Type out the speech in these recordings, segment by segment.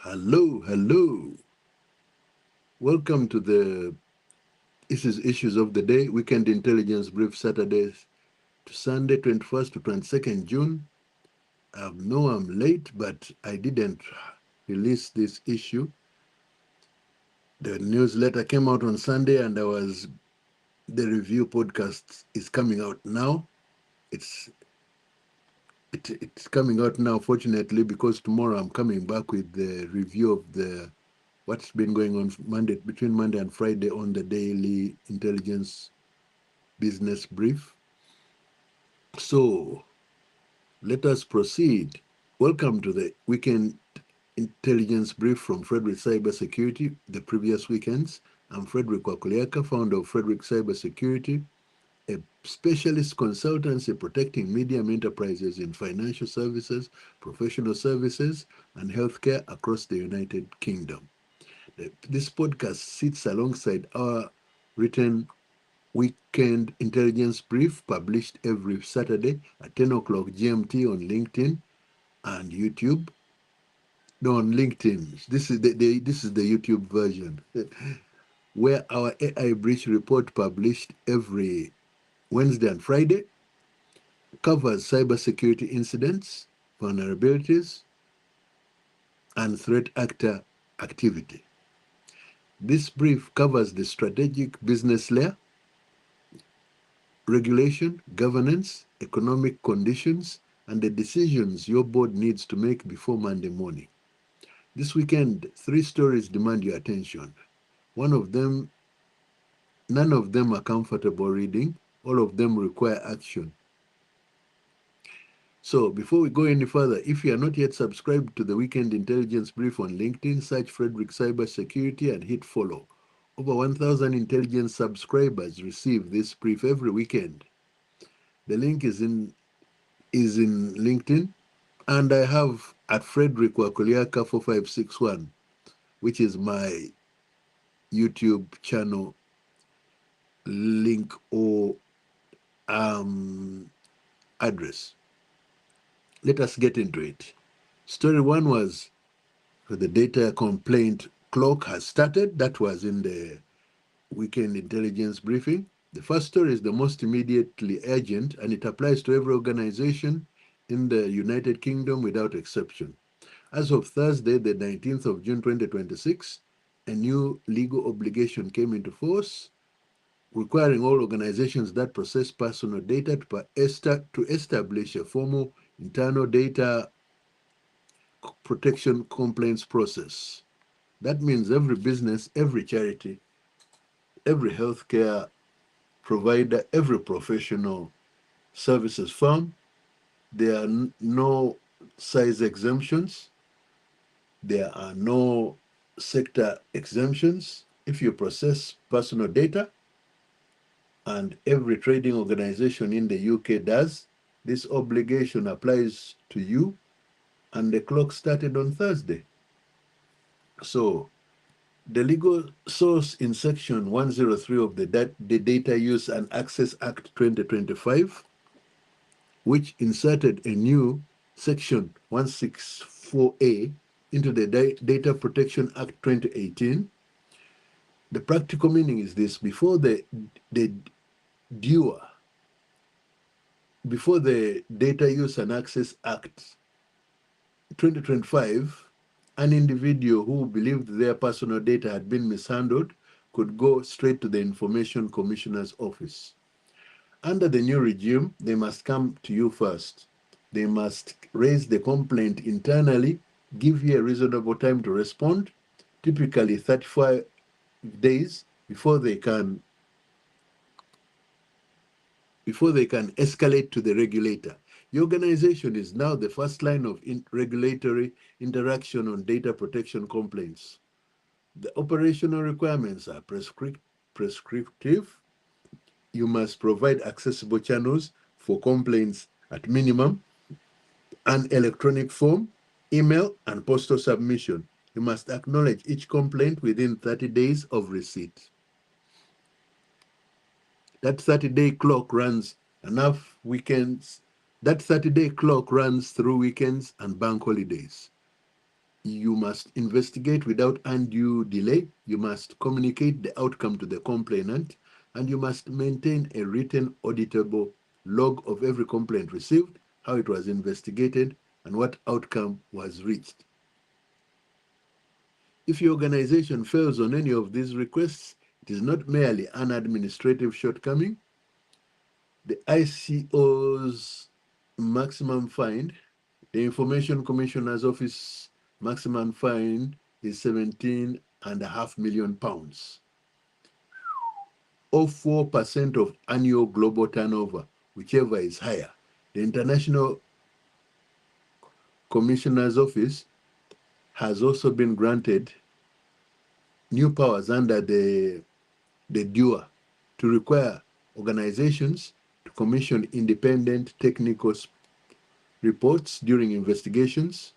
Hello, hello. Welcome to Issues of the Day, Weekend Intelligence Brief, Saturdays to Sunday, 21st to 22nd June. I know I'm late, but I didn't release this issue. The newsletter came out on Sunday, and the review podcast is coming out now. It's coming out now, fortunately, because tomorrow I'm coming back with the review of what's been going on between Monday and Friday on the daily intelligence business brief. So let us proceed. Welcome to the weekend intelligence brief from Frederick Cybersecurity, the previous weekends. I'm Frederick Wakuliaka, founder of Frederick Cybersecurity, a specialist consultancy protecting medium enterprises in financial services, professional services, and healthcare across the United Kingdom. This podcast sits alongside our written weekend intelligence brief published every Saturday at 10 o'clock GMT on LinkedIn and YouTube. No, on LinkedIn. This is the YouTube version, where our AI breach report published every Wednesday and Friday covers cybersecurity incidents, vulnerabilities, and threat actor activity. This brief covers the strategic business layer, regulation, governance, economic conditions, and the decisions your board needs to make before Monday morning. This weekend, 3 stories demand your attention. None of them are comfortable reading. All of them require action. So before we go any further, if you are not yet subscribed to the Weekend Intelligence Brief on LinkedIn, search Frederick Cybersecurity and hit follow. Over 1,000 intelligence subscribers receive this brief every weekend. The link is in LinkedIn, and I have at Frederick Wakuliaka 4561, which is my YouTube channel link or address. Let us get into it. Story 1 was the data complaint clock has started. That was in the weekend intelligence briefing. The first story is the most immediately urgent, and it applies to every organization in the United Kingdom without exception. As of Thursday, the 19th of June 2026, a new legal obligation came into force requiring all organizations that process personal data to establish a formal internal data protection complaints process. That means every business, every charity, every healthcare provider, every professional services firm, there are no size exemptions, there are no sector exemptions. If you process personal data, and every trading organization in the UK does, this obligation applies to you, and the clock started on Thursday. So the legal source in section 103 of the Data Use and Access Act 2025, which inserted a new section 164A into the Data Protection Act 2018. The practical meaning is this: before the Data Use and Access Act 2025, an individual who believed their personal data had been mishandled could go straight to the Information Commissioner's office. Under the new regime, they must come to you first. They must raise the complaint internally, give you a reasonable time to respond, typically 35 days before they can escalate to the regulator. The organization is now the first line of regulatory interaction on data protection complaints. The operational requirements are prescriptive. You must provide accessible channels for complaints at minimum, an electronic form, email, and postal submission. You must acknowledge each complaint within 30 days of receipt. That 30-day clock runs through weekends and bank holidays. You must investigate without undue delay. You must communicate the outcome to the complainant, and you must maintain a written auditable log of every complaint received, how it was investigated, and what outcome was reached. If your organization fails on any of these requests, it is not merely an administrative shortcoming. The ICO's maximum fine, the Information Commissioner's Office maximum fine is £17.5 million, or 4% of annual global turnover, whichever is higher. The International Commissioner's Office has also been granted new powers under the DUA to require organizations to commission independent technical reports during investigations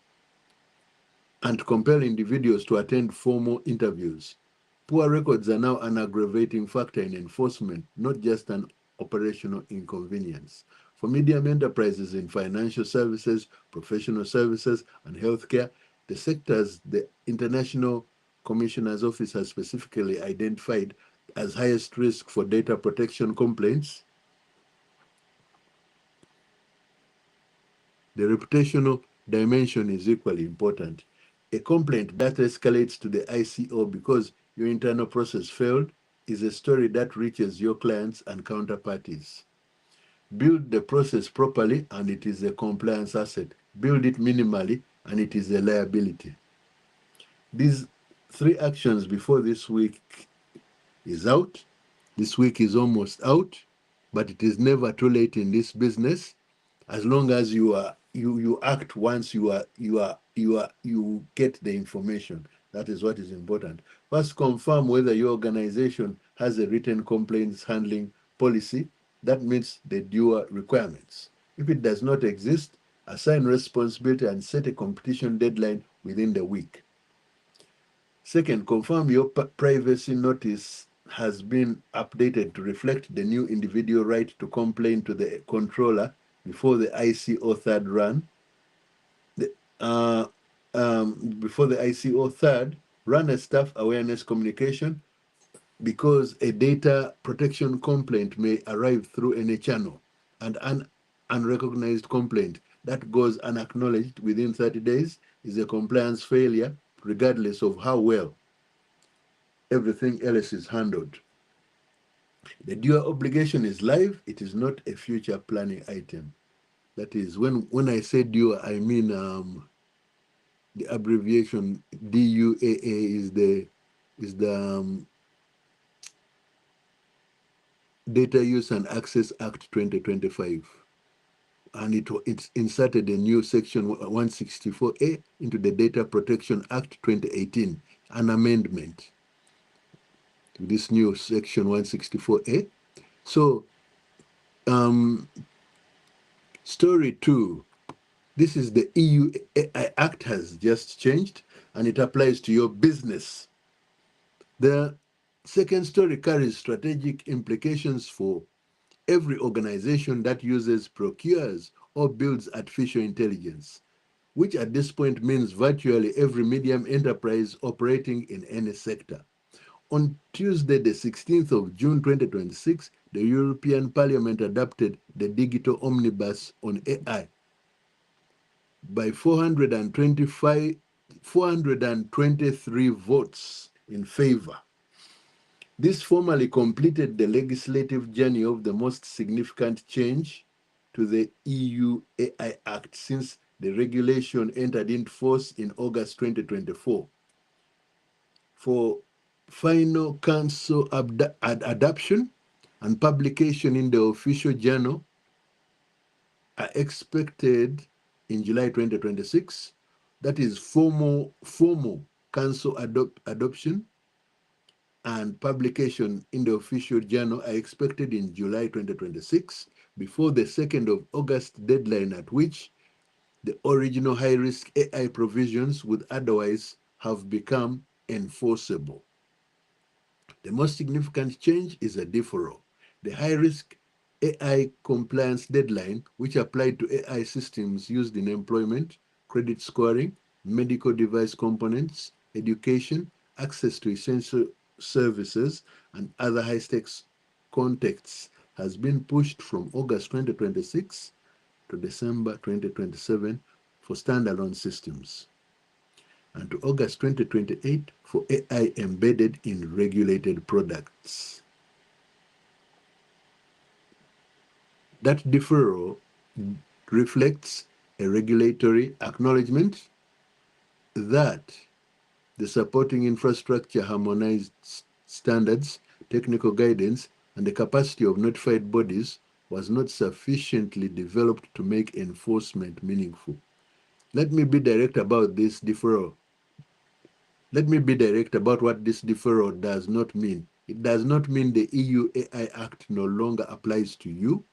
and to compel individuals to attend formal interviews. Poor records are now an aggravating factor in enforcement, not just an operational inconvenience. For medium enterprises in financial services, professional services, and healthcare, the sectors the International Commissioner's Office has specifically identified as highest risk for data protection complaints, the reputational dimension is equally important. A complaint that escalates to the ICO because your internal process failed is a story that reaches your clients and counterparties. Build the process properly and it is a compliance asset. Build it minimally and it is a liability. These 3 actions before this week is out. This week is almost out, but it is never too late in this business. As long as you act once you get the information. That is what is important. First, confirm whether your organization has a written complaints handling policy that meets the DUA requirements. If it does not exist, assign responsibility and set a competition deadline within the week. Second, confirm your privacy notice has been updated to reflect the new individual right to complain to the controller before the ICO third run. Before the ICO third, run a staff awareness communication because a data protection complaint may arrive through any channel, and an unrecognized complaint that goes unacknowledged within 30 days is a compliance failure, regardless of how well everything else is handled. The due obligation is live. It is not a future planning item. That is, when I say due, I mean the abbreviation DUAA is the Data Use and Access Act 2025. And it's inserted a new section 164A into the Data Protection Act 2018, an amendment to this new section 164A. So, story 2, this is the EU AI Act has just changed and it applies to your business. The second story carries strategic implications for every organization that uses, procures, or builds artificial intelligence, which at this point means virtually every medium enterprise operating in any sector. On Tuesday, the 16th of June 2026, the European Parliament adopted the Digital Omnibus on AI by 423 votes in favor. This formally completed the legislative journey of the most significant change to the EU AI Act since the regulation entered into force in August 2024. For final council adoption and publication in the official journal are expected in July 2026. That is formal council adoption and publication in the official journal are expected in July 2026 before the 2nd of August deadline at which the original high-risk AI provisions would otherwise have become enforceable. The most significant change is a deferral. The high-risk AI compliance deadline, which applied to AI systems used in employment, credit scoring, medical device components, education, access to essential services, and other high-stakes contexts has been pushed from August 2026 to December 2027 for standalone systems, and to August 2028 for AI embedded in regulated products. That deferral reflects a regulatory acknowledgement that the supporting infrastructure, harmonized standards, technical guidance, and the capacity of notified bodies was not sufficiently developed to make enforcement meaningful. Let me be direct about this deferral. Let me be direct about what this deferral does not mean. It does not mean the EU AI Act no longer applies to you.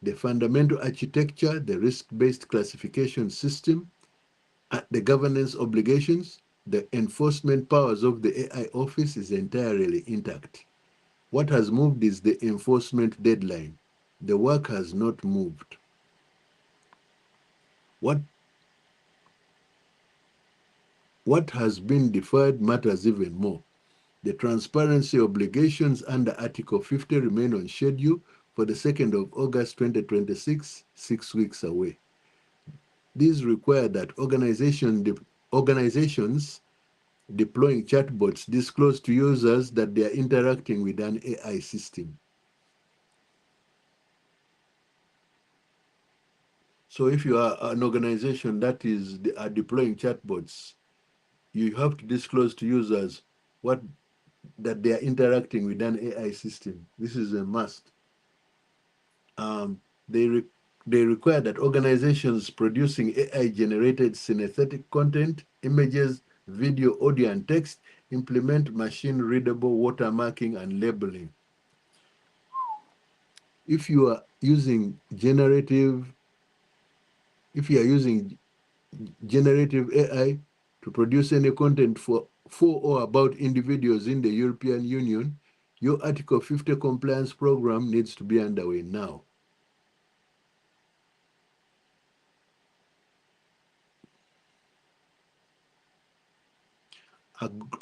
The fundamental architecture, the risk-based classification system, the governance obligations, the enforcement powers of the AI office is entirely intact. What has moved is the enforcement deadline. The work has not moved. What has been deferred matters even more. The transparency obligations under Article 50 remain on schedule for the 2nd of August 2026, 6 weeks away. These require that organizations deploying chatbots disclose to users that they are interacting with an AI system. So if you are an organization that are deploying chatbots, you have to disclose to users that they are interacting with an AI system. This is a must. They require that organizations producing AI-generated synthetic content, images, video, audio, and text implement machine-readable watermarking and labeling. If you are using generative AI to produce any content for or about individuals in the European Union, your Article 50 compliance program needs to be underway now.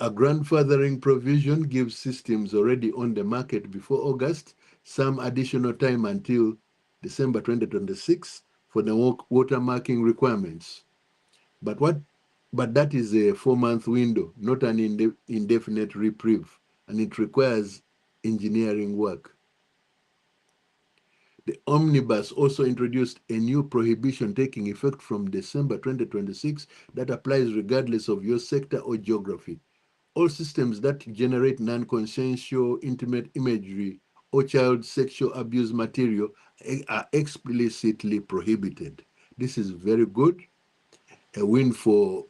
A grandfathering provision gives systems already on the market before August some additional time until December 2026 for the watermarking requirements. But that is a 4-month window, not an indefinite reprieve, and it requires engineering work. The Omnibus also introduced a new prohibition taking effect from December 2026 that applies regardless of your sector or geography. All systems that generate non-consensual intimate imagery or child sexual abuse material are explicitly prohibited. This is very good, a win for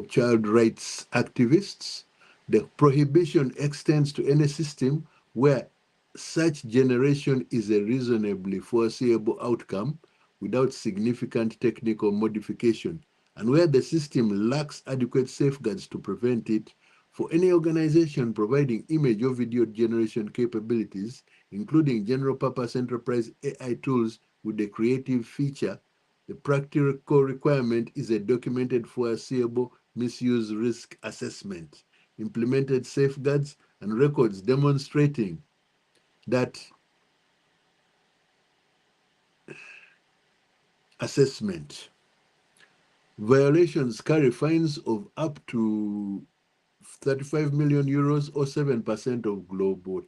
child rights activists. The prohibition extends to any system where such generation is a reasonably foreseeable outcome without significant technical modification, and where the system lacks adequate safeguards to prevent it. For any organization providing image or video generation capabilities, including general-purpose enterprise AI tools with a creative feature, the practical requirement is a documented foreseeable misuse risk assessment, implemented safeguards, and records demonstrating that assessment. Violations carry fines of up to 35 million euros or 7% of global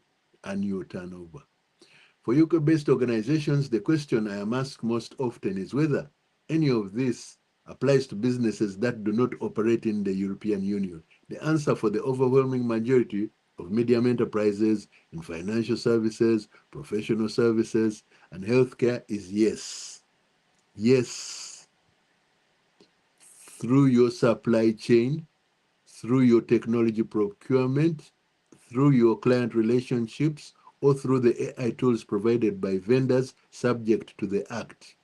annual turnover. For UK-based organizations, the question I am asked most often is whether any of this applies to businesses that do not operate in the European Union. The answer for the overwhelming majority of medium enterprises in financial services, professional services, and healthcare is yes. Yes. Through your supply chain, through your technology procurement, through your client relationships, or through the AI tools provided by vendors subject to the Act.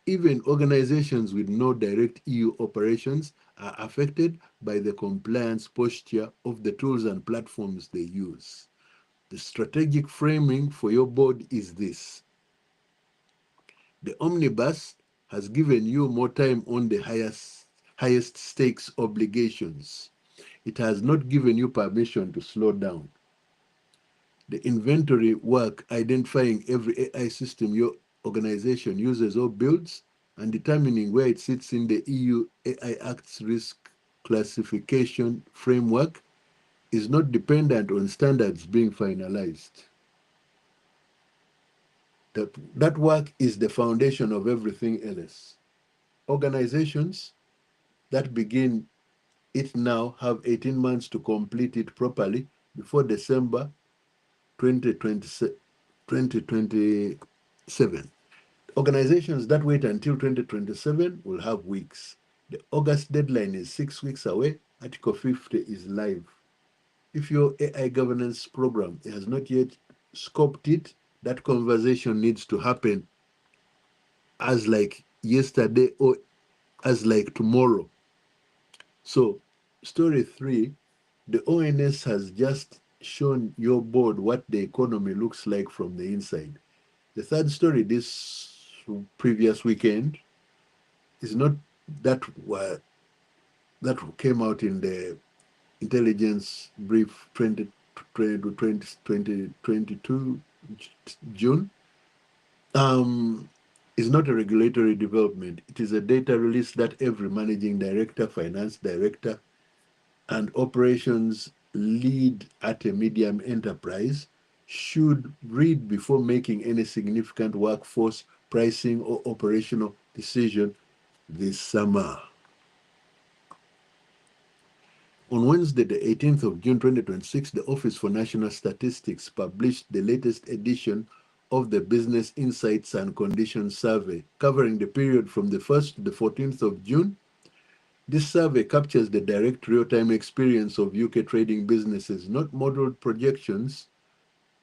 Even organizations with no direct EU operations are affected by the compliance posture of the tools and platforms they use. The strategic framing for your board is this. The Omnibus has given you more time on the highest stakes obligations. It has not given you permission to slow down. The inventory work identifying every AI system your organization uses or builds and determining where it sits in the EU AI Act's risk classification framework is not dependent on standards being finalized. That work is the foundation of everything else. Organizations that begin it now have 18 months to complete it properly before December 2027. Organizations that wait until 2027 will have weeks. The August deadline is 6 weeks away. Article 50 is live. If your AI governance program has not yet scoped it, that conversation needs to happen as like yesterday or as like tomorrow. So, story 3, the ONS has just shown your board what the economy looks like from the inside. The third story this previous weekend is not that came out in the intelligence brief 2022 June. Is not a regulatory development. It is a data release that every managing director, finance director, and operations lead at a medium enterprise should read before making any significant workforce pricing or operational decision this summer. On Wednesday, the 18th of June 2026, the Office for National Statistics published the latest edition of the Business Insights and Conditions Survey, covering the period from the 1st to the 14th of June. This survey captures the direct real-time experience of UK trading businesses, not modeled projections,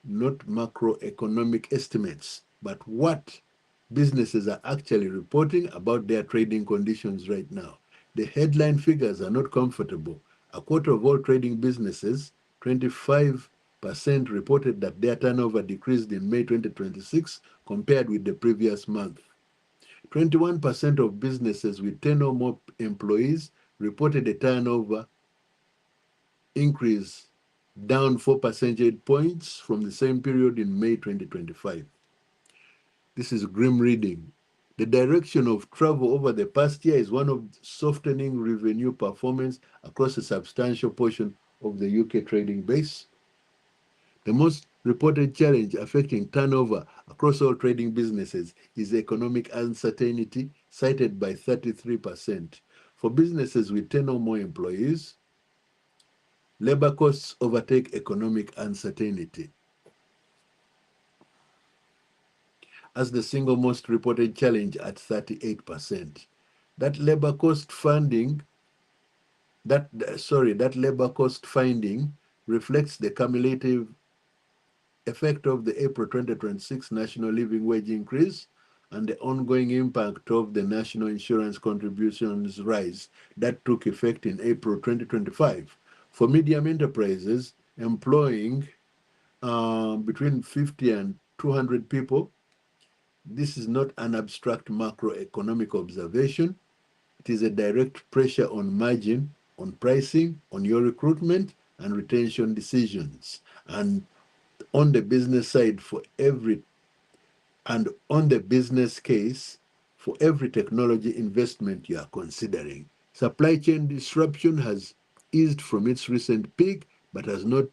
not macroeconomic estimates, but what businesses are actually reporting about their trading conditions right now. The headline figures are not comfortable. A quarter of all trading businesses, 25%, reported that their turnover decreased in May 2026 compared with the previous month. 21% of businesses with 10 or more employees reported a turnover increase, down 4 percentage points from the same period in May 2025. This is grim reading. The direction of travel over the past year is one of softening revenue performance across a substantial portion of the UK trading base. The most reported challenge affecting turnover across all trading businesses is economic uncertainty, cited by 33%. For businesses with 10 or more employees, labor costs overtake economic uncertainty as the single most reported challenge at 38%. That labor cost finding reflects the cumulative effect of the April 2026 national living wage increase and the ongoing impact of the national insurance contributions rise that took effect in April 2025. For medium enterprises employing between 50 and 200 people, this is not an abstract macroeconomic observation. It is a direct pressure on margin, on pricing, on your recruitment and retention decisions. And on the business side, on the business case, for every technology investment you are considering. Supply chain disruption has eased from its recent peak, but has not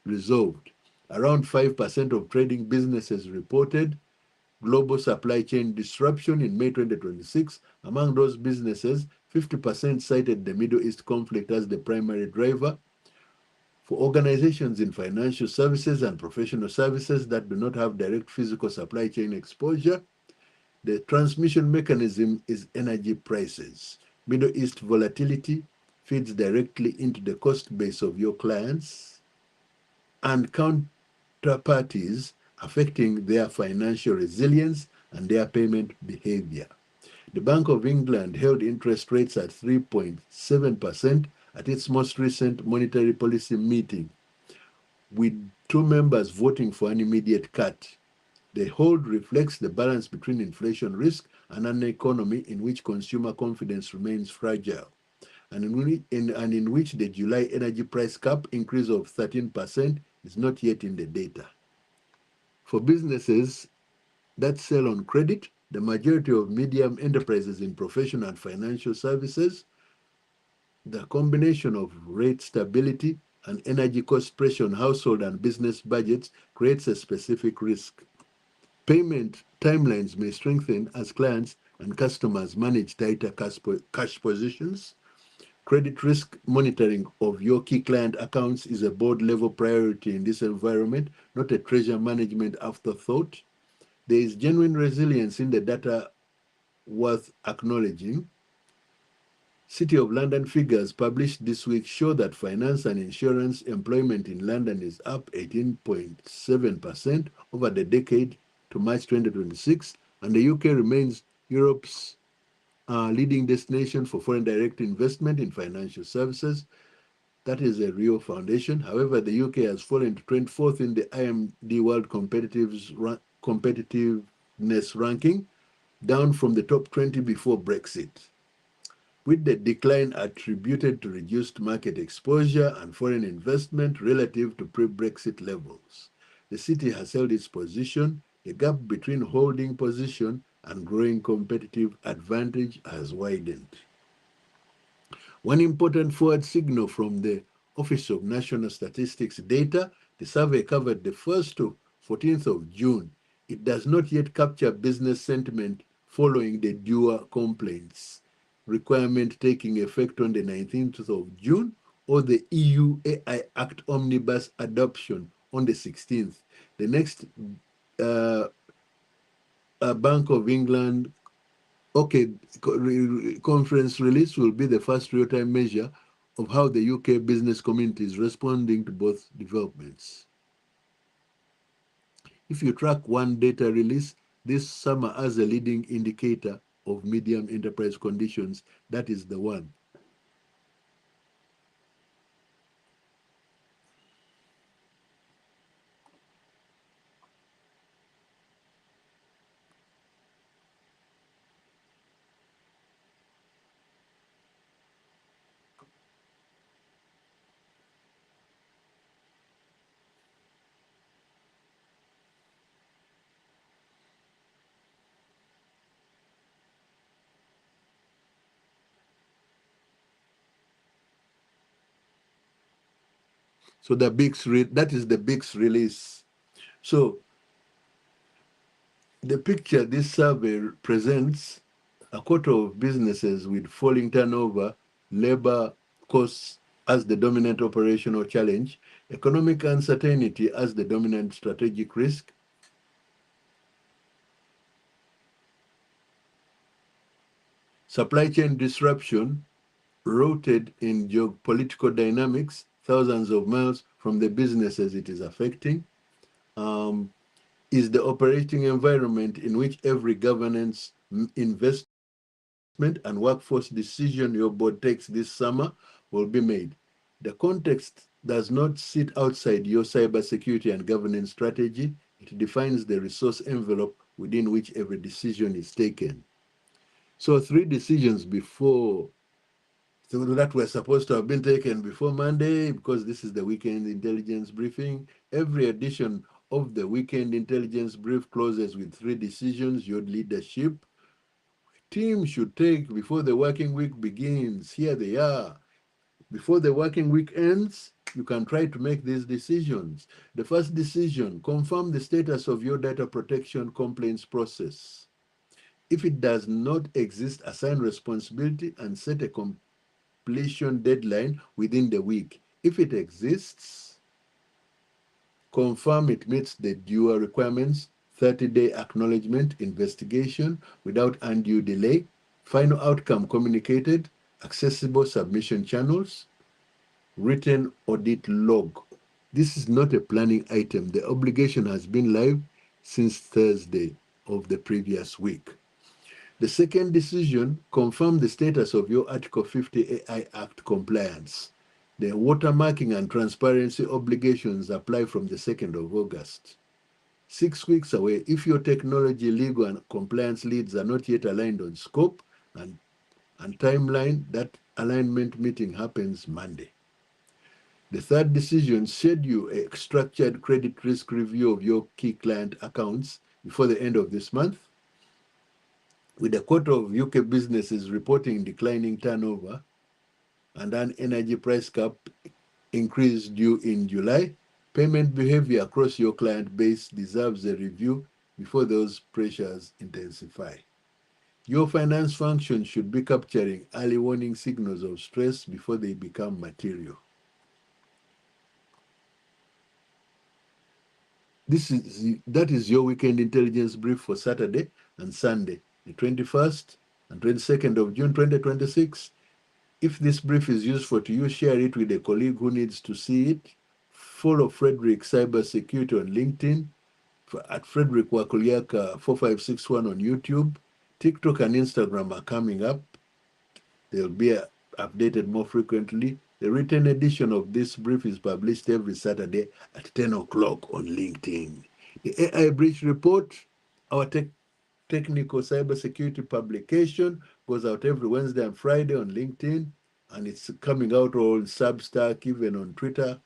resolved. Around 5% of trading businesses reported global supply chain disruption in May 2026. Among those businesses, 50% cited the Middle East conflict as the primary driver. For organizations in financial services and professional services that do not have direct physical supply chain exposure, the transmission mechanism is energy prices. Middle East volatility feeds directly into the cost base of your clients and counterparties, affecting their financial resilience and their payment behavior. The Bank of England held interest rates at 3.7% at its most recent monetary policy meeting, with 2 members voting for an immediate cut. The hold reflects the balance between inflation risk and an economy in which consumer confidence remains fragile, and in which the July energy price cap increase of 13% is not yet in the data. For businesses that sell on credit, the majority of medium enterprises in professional and financial services, the combination of rate stability and energy cost pressure on household and business budgets creates a specific risk. Payment timelines may strengthen as clients and customers manage tighter cash positions. Credit risk monitoring of your key client accounts is a board-level priority in this environment, not a treasury management afterthought. There is genuine resilience in the data worth acknowledging. City of London figures published this week show that finance and insurance employment in London is up 18.7% over the decade to March 2026, and the UK remains Europe's leading destination for foreign direct investment in financial services. That is a real foundation. However, the UK has fallen to 24th in the IMD World Competitiveness ranking, down from the top 20 before Brexit. With the decline attributed to reduced market exposure and foreign investment relative to pre-Brexit levels. The city has held its position. The gap between holding position and growing competitive advantage has widened. One important forward signal from the Office of National Statistics data, the survey covered the 1st to 14th of June. It does not yet capture business sentiment following the DUA complaints requirement taking effect on the 19th of June, or the EU AI Act Omnibus adoption on the 16th. The next Bank of England conference release will be the first real-time measure of how the UK business community is responding to both developments. If you track one data release this summer as a leading indicator of medium enterprise conditions, that is the one. So that is the BICS release. So the picture this survey presents a quarter of businesses with falling turnover, labor costs as the dominant operational challenge, economic uncertainty as the dominant strategic risk, supply chain disruption rooted in geopolitical dynamics thousands of miles from the businesses it is affecting, is the operating environment in which every governance, investment, and workforce decision your board takes this summer will be made. The context does not sit outside your cybersecurity and governance strategy. It defines the resource envelope within which every decision is taken. So 3 decisions that were supposed to have been taken before Monday, because this is the weekend intelligence briefing. Every edition of the weekend intelligence brief closes with 3 decisions your leadership team should take before the working week begins. Here they are. Before the working week ends, you can try to make these decisions. The first decision, confirm the status of your data protection complaints process. If it does not exist, assign responsibility and set a completion deadline within the week. If it exists, confirm it meets the DUA requirements, 30-day acknowledgement investigation without undue delay, final outcome communicated, accessible submission channels, written audit log. This is not a planning item. The obligation has been live since Thursday of the previous week. The second decision, confirm the status of your Article 50 AI Act compliance. The watermarking and transparency obligations apply from the 2nd of August. 6 weeks away if your technology, legal, and compliance leads are not yet aligned on scope and timeline. That alignment meeting happens Monday. The third decision, schedule a structured credit risk review of your key client accounts before the end of this month. With a quarter of UK businesses reporting declining turnover and an energy price cap increase due in July, payment behavior across your client base deserves a review before those pressures intensify. Your finance function should be capturing early warning signals of stress before they become material. That is your weekend intelligence brief for Saturday and Sunday, the 21st and 22nd of June 2026. If this brief is useful to you, share it with a colleague who needs to see it. Follow Frederick Cybersecurity on LinkedIn, at Frederick Wakuliaka 4561 on YouTube. TikTok and Instagram are coming up. They'll be updated more frequently. The written edition of this brief is published every Saturday at 10 o'clock on LinkedIn. The AI Breach Report, our technical cybersecurity publication, goes out every Wednesday and Friday on LinkedIn, and it's coming out on Substack, even on Twitter.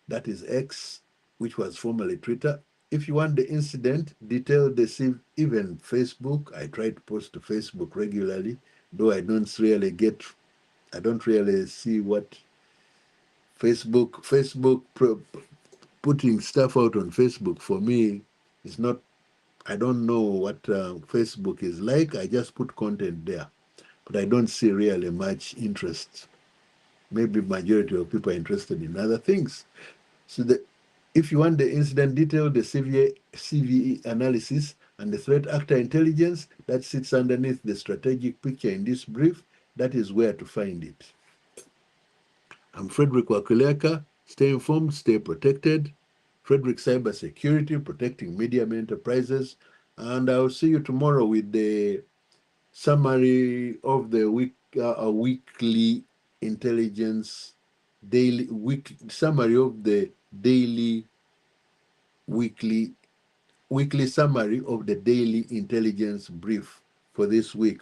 That is X, which was formerly Twitter. If you want the incident, detailed, even Facebook. I try to post to Facebook regularly, though I don't really see what Facebook putting stuff out on Facebook for me is not. I don't know what Facebook is like. I just put content there, but I don't see really much interest. Maybe majority of people are interested in other things. So if you want the incident detail, the CVE analysis, and the threat actor intelligence that sits underneath the strategic picture in this brief, that is where to find it. I'm Frederick Wakuleka. Stay informed, stay protected. Frederick Cybersecurity, protecting medium enterprises. And I'll see you tomorrow with the summary of the weekly intelligence summary of the weekly summary of the daily intelligence brief for this week.